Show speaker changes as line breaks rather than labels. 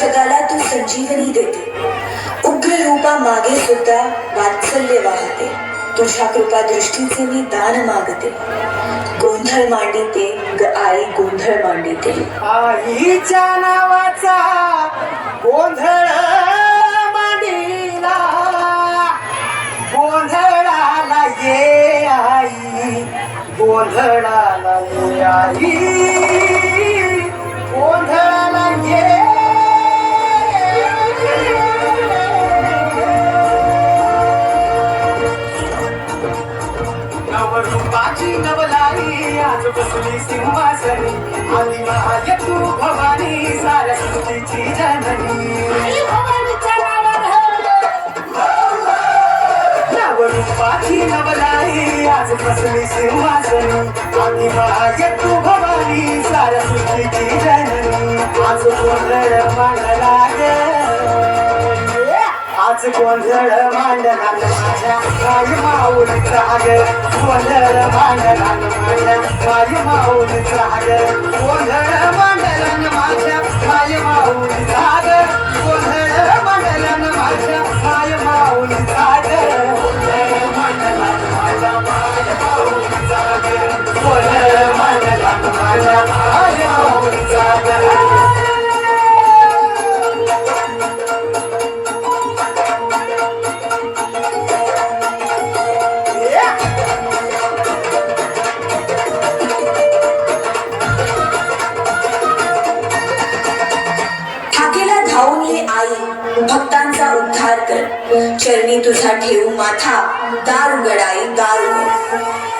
जगाला तू संजीवनी देते, उग्र रूपा मागे सुद्धा वात्सल्य वाहते, तुझ्या कृपा दृष्टीचे मी दान मागते, गोंधळ मांडिते ग आई गोंधळ मांडिते.
आईच्या नावाचा गोंधळ मांडिला, गोंधळाला ये आई, गोंधळाला ये आई, गोंधळाला ये. नवरूपाची नवलाई आज बसली सिंहासनी, आधी महाय तू भवानी साऱ्या सृष्टीची जननी. नवरूपाची नवलाई आज बसली सिंहासनी, आधी महाय तू भवानी साऱ्या सृष्टीची जननी. आज गोंधळ मांडला ग, आज गोंधळ मांडला माझ्या माई माऊलीचा ग, गोंधळ मांडला माझ्या माई माऊलीचा ग, गोंधळ मांडला माझ्या माई माऊलीचा ग, गोंधळ मांडला माझ्या माई माऊलीचा ग, गोंधळ मांडला माझ्या माई माऊलीचा ग, गोंधळ मांडला माझ्या माई माऊलीचा ग.
भक्तांचा उद्धार कर, चरणी तुझा ठेवू माथा, दार उघड आई दार उघड.